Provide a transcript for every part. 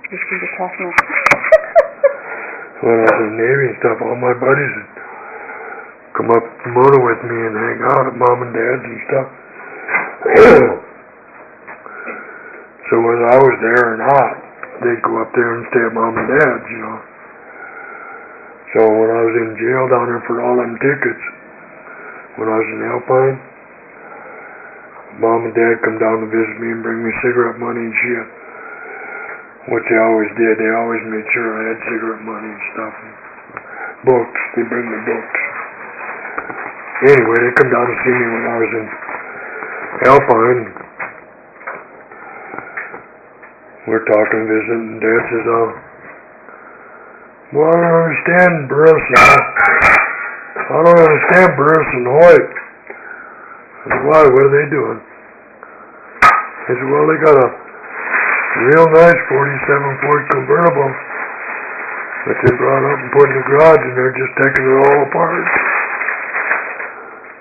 Just keep it talking. When I was in the Navy and stuff, all my buddies would come up the motor with me and hang out at Mom and Dad's and stuff. So whether I was there or not, they'd go up there and stay at Mom and Dad's, you know. So when I was in jail down there for all them tickets, when I was in Alpine, Mom and Dad come down to visit me and bring me cigarette money and shit. What they always did, they always made sure I had cigarette money and stuff. Books, they bring me books. Anyway, they come down to see me when I was in Alpine. We're talking, visiting, and Dad says, well, I don't understand Bruce now. I don't understand Bruce and Hoyt. I said, why? What are they doing? He said, well, they got a real nice 47 Ford convertible that they brought up and put in the garage, and they're just taking it all apart.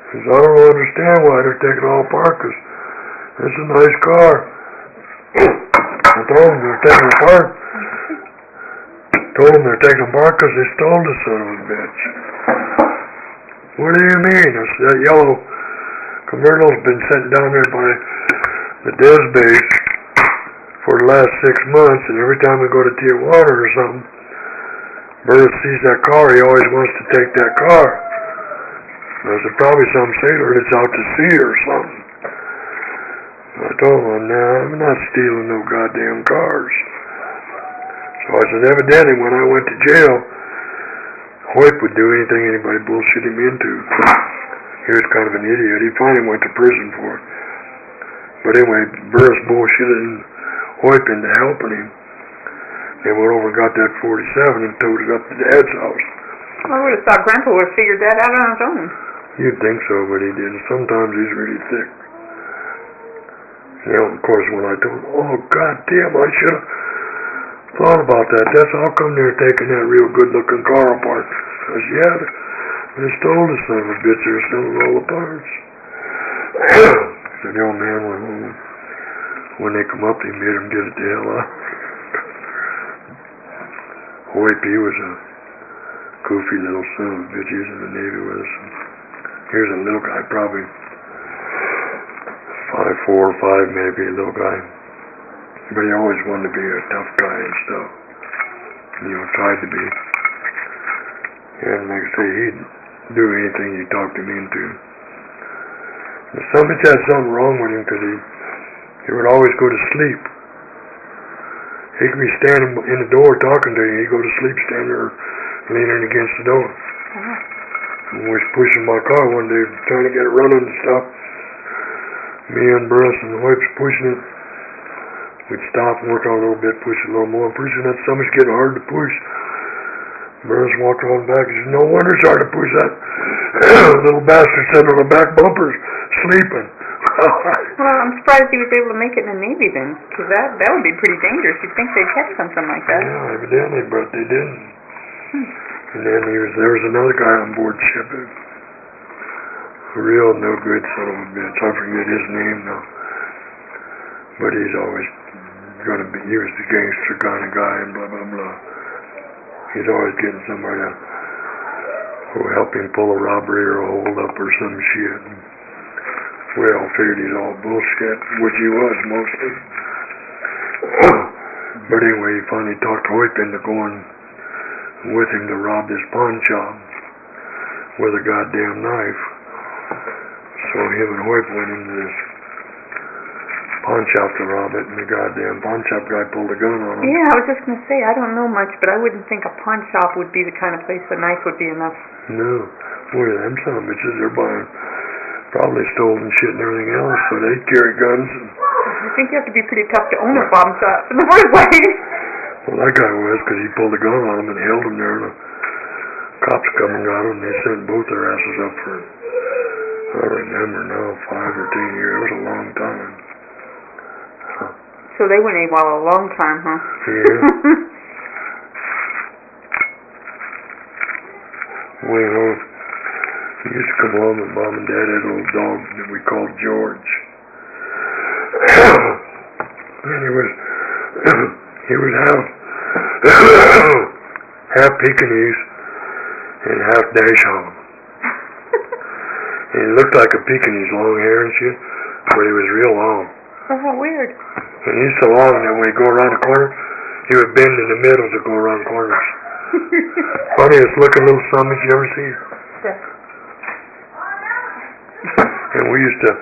He said, I don't understand why they're taking it all apart, because it's a nice car. I told them they're taking it apart. Told them they're taking it apart because they stole the son of a bitch. What do you mean? I said, that yellow convertible's been sitting down there by the Des base for the last 6 months, and every time we go to Tijuana or something, Burris sees that car, he always wants to take that car. I said, probably some sailor that's out to sea or something. I told him, nah, I'm not stealing no goddamn cars. So I said, evidently when I went to jail, Hoyt would do anything anybody bullshit him into. He was kind of an idiot. He finally went to prison for it. But anyway, Burris bullshitted Hoyt into helping him. They went over and got that 47 and towed it up to Dad's house. I would have thought Grandpa would have figured that out on his own. You'd think so, but he didn't. Sometimes he's really thick. You know, of course, when I told him, oh, goddamn, I should have thought about that. That's how come they're taking that real good-looking car apart. I said, yeah, they stole the son of a bitch. They're selling all the parts. So the old man went home. When they come up, he made them get it the hell out. Hoyt, he was a goofy little son of a bitch. He was in the Navy with us. Here's a little guy, probably 5'4" or 5", maybe, a little guy. But he always wanted to be a tough guy and stuff. You know, tried to be. And like I say, he'd do anything you talked him into. The son of a bitch had something wrong with him because he would always go to sleep. He could be standing in the door talking to you, he'd go to sleep standing there leaning against the door. And we was pushing my car one day, trying to get it running and stuff. Me and Bruce and the wife was pushing it. We'd stop and work on it a little bit, push it a little more. Pretty soon that stomach's getting hard to push. Bruce walked on back and said, no wonder it's hard to push that little bastard sitting on the back bumpers, sleeping. Well, I'm surprised he was able to make it in the Navy then, because that would be pretty dangerous. You'd think they'd catch something like that. Yeah, evidently, but they didn't. And then there was another guy on board ship, a real no good son of a bitch. I forget his name now. But he's always going to be, he was the gangster kind of guy and blah, blah, blah. He's always getting somebody who will help him pull a robbery or a hold up or some shit. And we all figured he's all bullshit, which he was mostly. But anyway, he finally talked Hoyt into going with him to rob this pawn shop with a goddamn knife. So him and Hoyt went into this pawn shop to rob it, and the goddamn pawn shop guy pulled a gun on him. Yeah, I was just going to say, I don't know much, but I wouldn't think a pawn shop would be the kind of place a knife would be enough. No. Boy, them son of bitches, they're buying probably stolen shit and everything else, so they carry guns. And I think you have to be pretty tough to own a pawn shop in the first place. Well, that guy was, because he pulled a gun on him and held him there, and the cops come and got him, and they sent both their asses up for, I don't remember now, 5 or 10 years. It was a long time. So they went AWOL a long time, huh? Yeah. Well, you know, he used to come home and Mom and Dad had a little dog that we called George. And he was half half Pekingese and half Dachshund. And he looked like a Pekingese, long hair and shit, but he was real long. Oh, how weird. And he's so long that when he go around the corner, he would bend in the middle to go around corners. Funniest looking little son you ever seen. Yeah. And we used to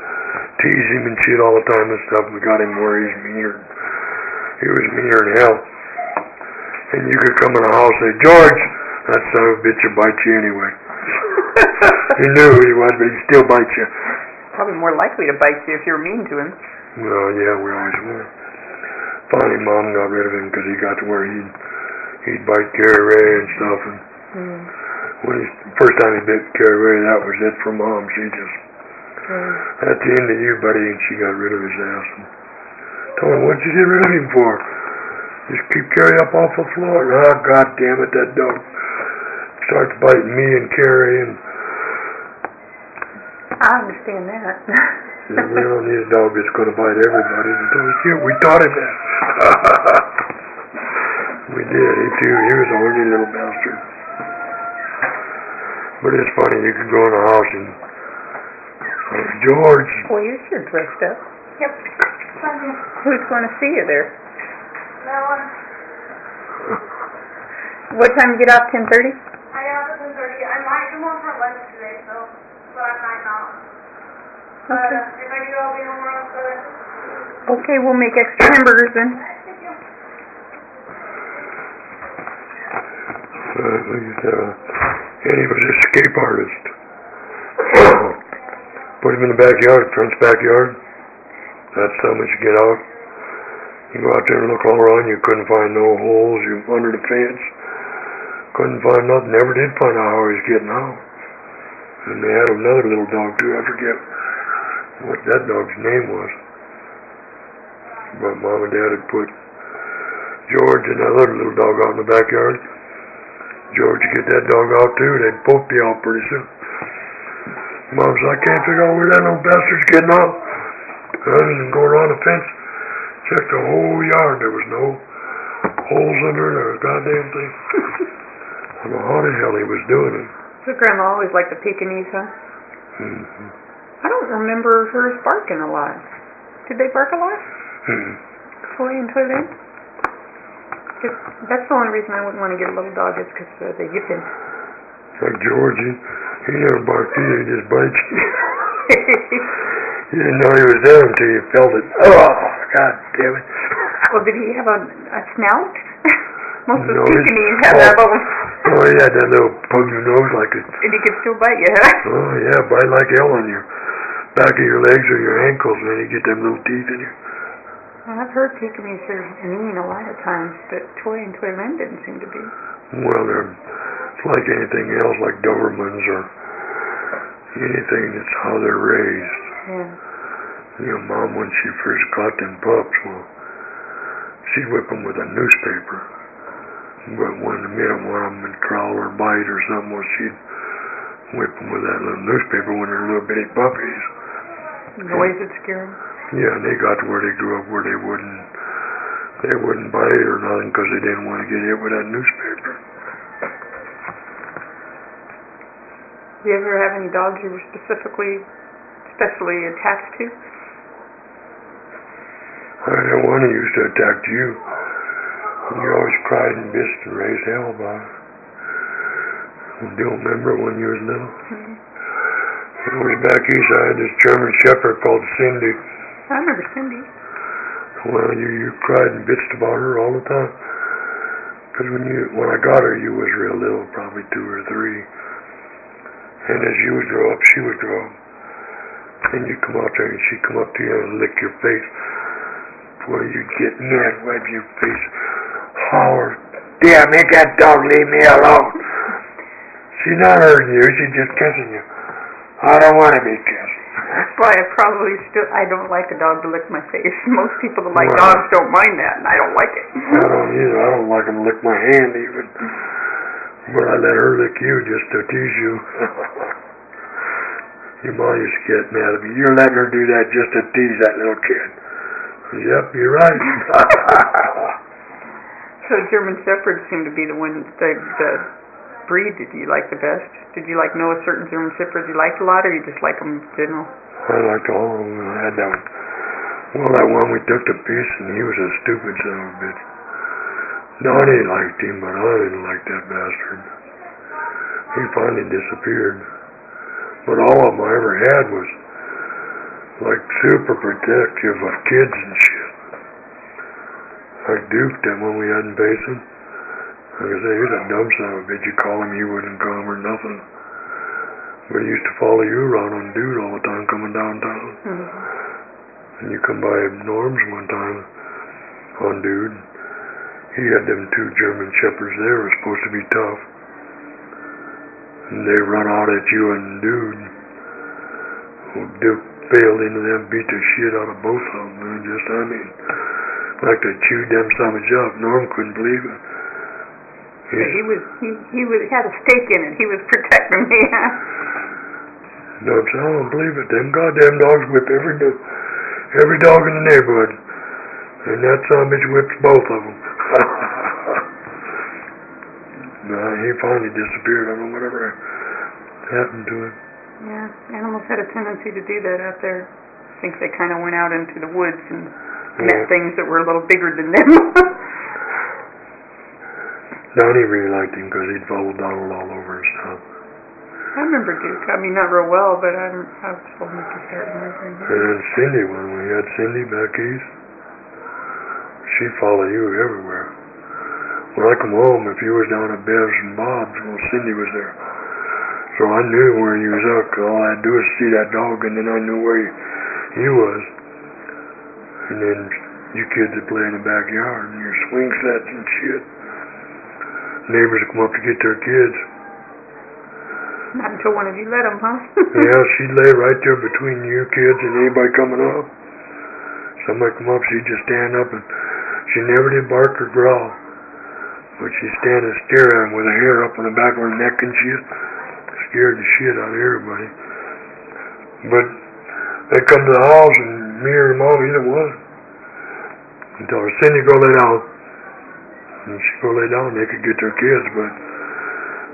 tease him and shit all the time and stuff. We got him where he's meaner. He was meaner than hell. And you could come in the house and say, George, that son of a bitch will bite you anyway. You knew who he was, but he'd still bite you. Probably more likely to bite you if you were mean to him. Well, yeah, we always were. Finally, Mom got rid of him because he got to where he'd bite Carrie Ray and stuff. And when first time he bit Carrie Ray, that was it for Mom. She just, that's the end of you, buddy, and she got rid of his ass. And told him, what'd you get rid of him for? Just keep Carrie up off the floor. Oh, God damn it, that dog starts biting me and Carrie. And I understand that. yeah, we don't need a dog that's going to bite everybody. We taught him that. We did. He was a horny little bastard. But it's funny, you could go in the house and George. Well, you're sure dressed up. Yep. Who's going to see you there? No one. What time you get off? 10:30? I got up at 10:30. I might come home for lunch today, but I might not. But if I do, I'll be home around 7. Okay, we'll make extra hamburgers then. Thank you. And he was an escape artist. Put him in the backyard, Trump's backyard. That's how much you get out. You go out there and look all around, you couldn't find no holes, you under the fence. Couldn't find nothing, never did find out how he was getting out. And they had another little dog too, I forget what that dog's name was. But Mom and Dad had put George and that other little dog out in the backyard. George would get that dog out too, they'd poke me out pretty soon. Mom said, I can't figure out where that little bastard's getting out. I didn't go around the fence, checked the whole yard, there was no holes under it or a goddamn thing. I don't know how the hell he was doing it. So Grandma always liked the Pekingese, huh? Mm-hmm. I don't remember hers barking a lot. Did they bark a lot? Toy and Toyland? That's the only reason I wouldn't want to get a little dog is because they get them. Like George, he never barked either, he just bites you. You didn't know he was there until you felt it. Oh, God damn it. Well, did he have a snout? Most of No, the Pekingese have that little... Oh, he had that little puggy nose like it. And he could still bite you, huh? Oh, yeah, bite like hell on your back of your legs or your ankles, man. You get them little teeth in you. Well, I've heard Pekingese are mean a lot of times, but Toy and Toyland didn't seem to be. Well, it's like anything else, like Dobermans or anything. It's how they're raised. Yeah. You know, Mom, when she first got them pups, well, she'd whip them with a newspaper. But when the minute one of them would crawl or bite or something, well, she'd whip them with that little newspaper when they're little bitty puppies. Noise would scare them. Yeah, and they got to where they grew up where they wouldn't bite or nothing because they didn't want to get hit with that newspaper. Do you ever have any dogs you were especially attached to? I had one who used to attack you. You always cried and bitched and raised hell about it. Do you remember when you was little? It was back east. I had this German Shepherd called Cindy. I remember Cindy. Well, you cried and bitched about her all the time. Because when I got her, you was real little, probably 2 or 3. And as you would grow up, she would grow up. And you'd come out there and she'd come up to you and lick your face. Boy, you'd get mad, wipe your face, holler, damn, make that dog leave me alone. She's not hurting you, she's just kissing you. I don't want to be kissed. That's why I don't like a dog to lick my face. Most people that like dogs don't mind that, and I don't like it. I don't either. I don't like them to lick my hand even. But I let her lick you just to tease you. Your mom used to get mad at me. You're letting her do that just to tease that little kid. Yep, you're right. So German Shepherds seem to be the breed that you like the best. Did you know a certain German Shepherd you liked a lot, or you just like them in general? I liked all of them. I had that one. Well, that one we took to pieces, and he was a stupid son of a bitch. Donnie liked him, but I didn't like that bastard. He finally disappeared. But all of them I ever had was super protective of kids and shit. Like Duke, that one we had in Basin. Like I say, he was a dumb son of a bitch. You call him, he wouldn't come or nothing. But he used to follow you around on Dude all the time coming downtown. Mm-hmm. And you come by Norm's one time on Dude. He had them 2 German Shepherds there were supposed to be tough. And they run out at you and Dude. Well, Duke failed into them, beat the shit out of both of them. And like they chewed them stomachs up. Norm couldn't believe it. He had a stake in it. He was protecting me. No, I don't believe it. Them goddamn dogs whip every dog in the neighborhood. And that son of a bitch whips both of them. He finally disappeared. I don't know whatever happened to him. Yeah, animals had a tendency to do that out there. I think they kind of went out into the woods and met things that were a little bigger than them. Donnie really liked him because he'd follow Donald all over and stuff. I remember Duke. I mean, not real well, but I was old enough to start remembering him. And then Cindy, when we had Cindy back east, she'd follow you everywhere. When I come home, if you was down at Bev's and Bob's, well, Cindy was there. So I knew where you was at, because all I had to do was see that dog, and then I knew where you was. And then you kids would play in the backyard, and your swing sets and shit. Neighbors would come up to get their kids. Not until one of you let them, huh? Yeah, she'd lay right there between you kids and anybody coming up. Somebody come up, she'd just stand up, and she never did bark or growl. But she'd stand and stare at him with her hair up on the back of her neck and shit. Scared the shit out of everybody. But they'd come to the house, and me or Mom, either one, and tell her, Cindy, go lay down. And she'd go lay down, they could get their kids, but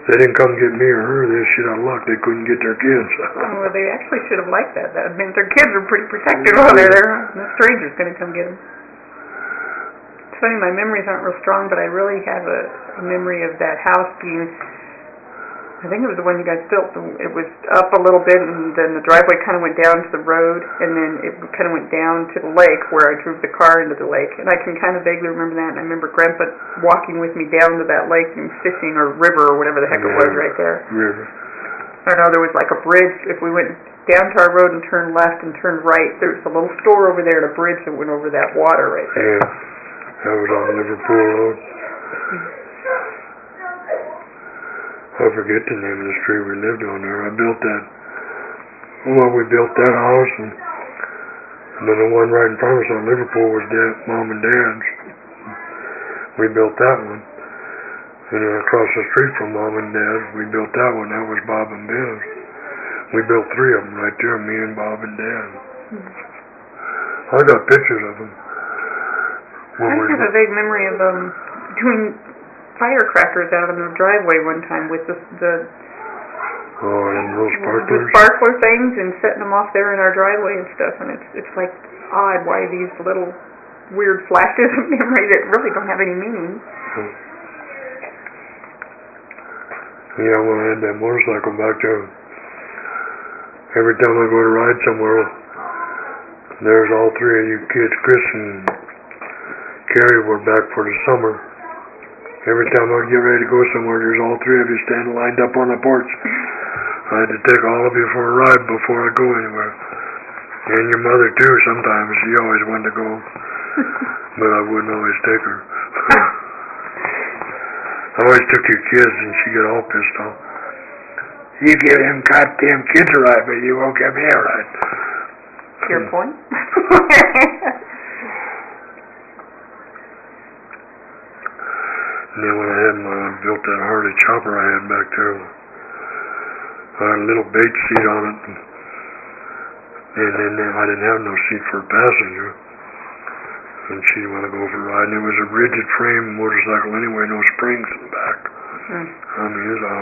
they didn't come get me or her, they were shit out of luck, they couldn't get their kids. Well, they actually should have liked that. That meant their kids were pretty protected while they're there. No stranger's going to come get them. It's funny, my memories aren't real strong, but I really have a memory of that house being, I think it was the one you guys built. It was up a little bit, and then the driveway kind of went down to the road, and then it kind of went down to the lake where I drove the car into the lake. And I can kind of vaguely remember that, and I remember Grandpa walking with me down to that lake and fishing, or river, or whatever the heck it was right there. River. I know there was like a bridge. If we went down to our road and turned left and turned right, there was a little store over there and a bridge that went over that water right there. Yeah, that was on Liverpool Road. I forget the name of the street we lived on there. We built that house, and then the one right in front of us on Liverpool was Mom and Dad's. We built that one. And then across the street from Mom and Dad's, we built that one. That was Bob and Bev's. We built 3 of them right there, me and Bob and Dad. I got pictures of them. I have a vague memory of doing firecrackers out in the driveway one time with the and those sparklers? The sparkler things, and setting them off there in our driveway and stuff. And it's like odd why these little weird flashes of memory that really don't have any meaning. Yeah, when I had that motorcycle back there, every time I go to ride somewhere, there's all 3 of you kids. Chris and Carrie were back for the summer. Every time I'd get ready to go somewhere, there's all 3 of you standing lined up on the porch. I had to take all of you for a ride before I go anywhere. And your mother too sometimes. She always wanted to go. But I wouldn't always take her. I always took your kids, and she'd get all pissed off. You give them goddamn kids a ride, but you won't give me a ride. Your point? And then when I built that Harley chopper I had back there, I had a little bait seat on it, and then I didn't have no seat for a passenger. and she didn't want to go for a ride. And it was a rigid frame motorcycle anyway, no springs in the back. I mean, it was a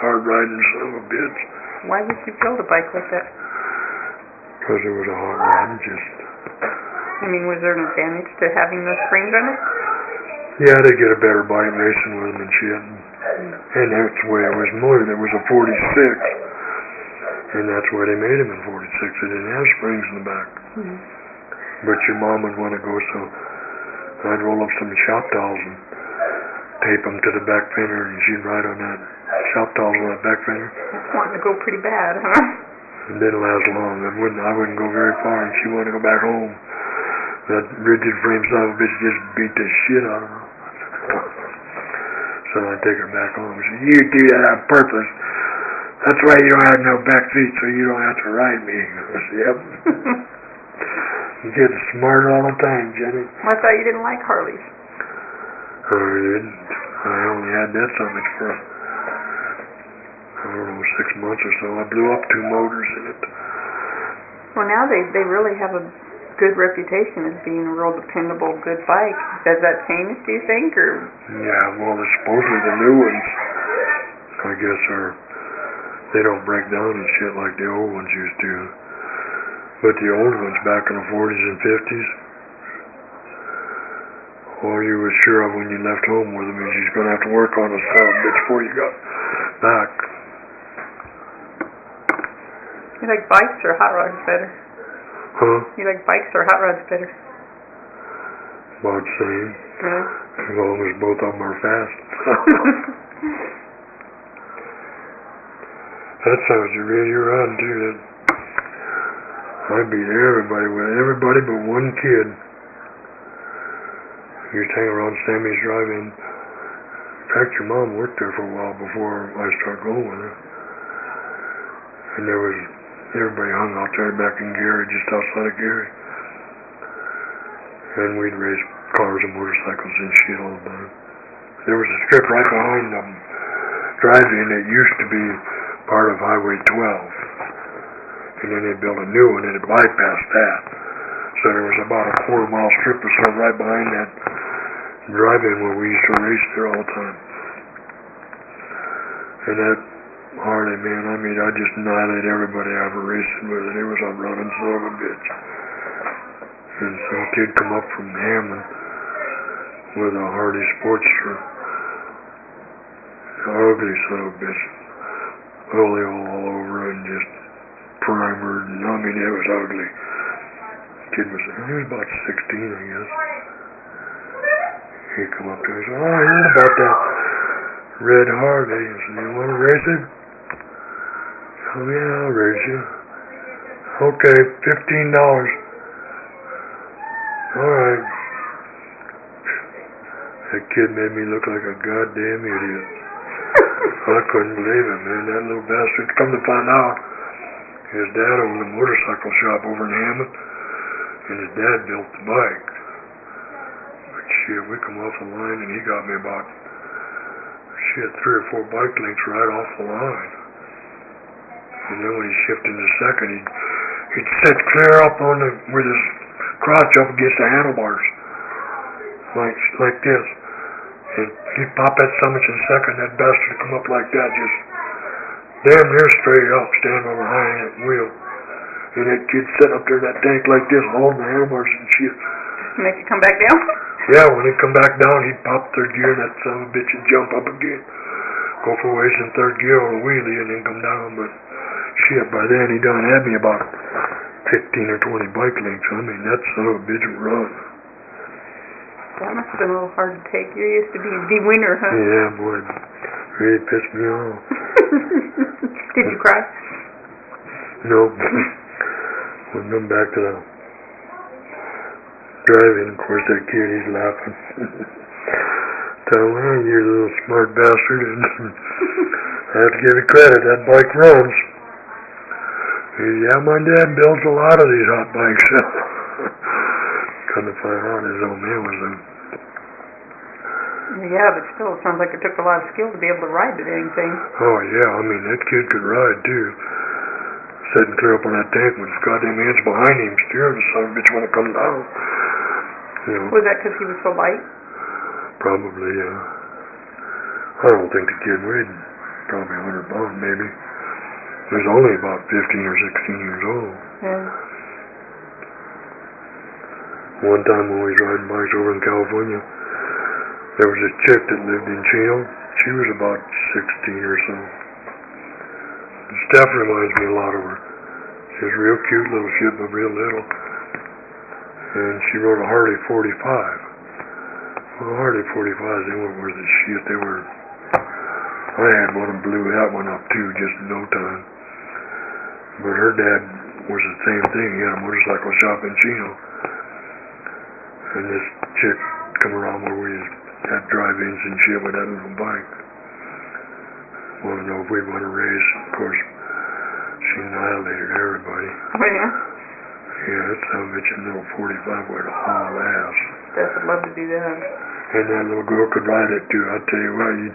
hard riding son of a bitch. Why would you build a bike like that? Because it was a hot rod and just... I mean, was there an advantage to having those springs on it? Yeah, they get a better bike racing with them and shit. And that's the way it was molded. It was a 46. And that's why they made them in 46. They didn't have springs in the back. But your mom would want to go, so I'd roll up some shop towels and tape them to the back fender, and she'd ride on that shop towels on that back fender. That's wanting to go pretty bad, huh? It didn't last long. I wouldn't go very far, and she wanted to go back home. That rigid frame son of a bitch just beat the shit out of her. So I'd take her back home. She said, "You do that on purpose. That's why you don't have no back feet, so you don't have to ride me." I said, "Yep." You get smart all the time, Jenny. I thought you didn't like Harleys. I didn't. I only had that so much for, I don't know, 6 months or so. I blew up 2 motors in it. Well, now they really have a good reputation as being a real dependable, good bike. Does that change, do you think, or? Yeah, well, supposedly the new ones, I guess, they don't break down and shit like the old ones used to. But the old ones back in the 40s and 50s, all you were sure of when you left home with them is you're going to have to work on a son of a bitch before you got back. You like bikes or hot rods better? Huh? You like bikes or hot rods better? About the same. Really? As long as both of them are fast. That sounds really run too. I beat everybody but one kid. He was hanging around Sammy's drive-in. In fact, your mom worked there for a while before I started going with her. And everybody hung out there back in Gary, just outside of Gary. And we'd race cars and motorcycles and shit all the time. There was a strip right behind the drive-in that used to be part of Highway 12. And then they built a new one and it bypassed that. So there was about a quarter-mile strip or so right behind that drive-in where we used to race there all the time. And that Harley, man, I mean, I just annihilated everybody I ever raced with it. It was a running son of a bitch. And some kid come up from Hammond with a Harley Sportster. Ugly son of a bitch. Oil all over and just primered, and I mean, it was ugly. Kid he was about 16, I guess. He come up to me and said, "Oh, I heard about that red Harley." I said, "You want to race it?" "Oh, yeah, I'll race you." "Okay, $15. All right. That kid made me look like a goddamn idiot. I couldn't believe it, man. That little bastard. Come to find out, his dad owned a motorcycle shop over in Hammond, and his dad built the bike. But shit, we come off the line, and he got me about, 3 or 4 bike lengths right off the line. And then when he shifted to second, he'd sit clear up on with his crotch up against the handlebars, like this. And he'd pop that summit in second, that bastard would come up like that, just damn near straight up, standing behind that wheel. And that kid sitting up there in that tank like this, holding the handlebars and shit. Make it come back down? Yeah, when he'd come back down, he'd pop third gear, and that son of a bitch would jump up again. Go for ways in third gear on a wheelie and then come down. But shit, by then he done had me about 15 or 20 bike lengths. I mean, that son of a bitch would run. That must have been a little hard to take. You used to be the winner, huh? Yeah, boy, it really pissed me off. Did you cry? No. When I'm back to the driving, of course, that kid, he's laughing. Tell him, "Well, you're a little smart bastard, and I have to give you credit, that bike runs." He said, "Yeah, my dad builds a lot of these hot bikes." Come to find out, his old man was a... Yeah, but still, it sounds like it took a lot of skill to be able to ride that dang thing. Oh, yeah, I mean, that kid could ride, too. Sitting clear up on that tank with his goddamn hands behind him, steering the son of a bitch when it comes down. You know, Was that because he was so light? probably, I don't think the kid weighed probably 100 pounds, maybe. He was only about 15 or 16 years old. Yeah. One time when we was riding bikes over in California, there was a chick that lived in Chino. She was about 16 or so. Steph reminds me a lot of her. She was a real cute little shit, but real little. And she rode a Harley 45. Well, Harley 45s, they weren't worth a shit. They were... I had one and blew that one up too, just in no time. But her dad was the same thing. He had a motorcycle shop in Chino. And this chick come around where we had drive-ins and shit with that little bike. Wanted to know if we'd want to race. Of course, she annihilated everybody. Oh, yeah? Yeah, that son of a bitch, a little 45 would haul ass. Steph would love to do that. And that little girl could ride it too. I tell you what, you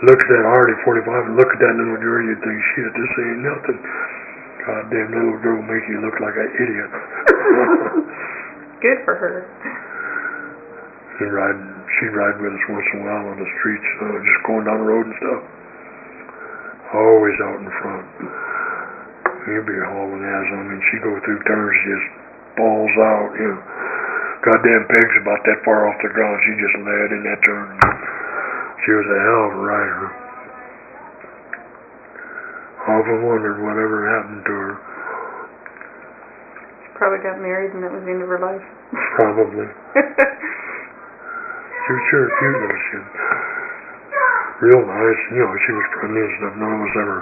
look at that Harley 45 and look at that little girl, you'd think, shit, this ain't nothing. Goddamn little girl make you look like an idiot. Good for her. She'd ride with us once in a while on the streets, just going down the road and stuff. Always out in front. You'd be hauling ass. I mean, she'd go through turns, just balls out, you know. Goddamn peg's about that far off the ground. She just laid in that turn. She was a hell of a rider. Often wondered whatever happened to her. Probably got married and that was the end of her life. Probably. She was sure a cute little shit. Real nice. You know, she was friendly and stuff. None of us ever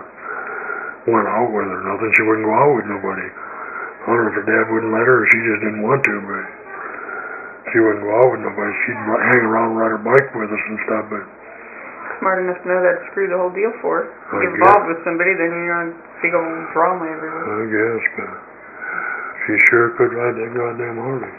went out with her. Nothing. She wouldn't go out with nobody. I don't know if her dad wouldn't let her or she just didn't want to, but she wouldn't go out with nobody. She'd hang around and ride her bike with us and stuff, but... Smart enough to know that to screw the whole deal for her. I Get guess. involved with somebody, then you're on big old drama everywhere. I guess, but she sure could ride that goddamn Harley.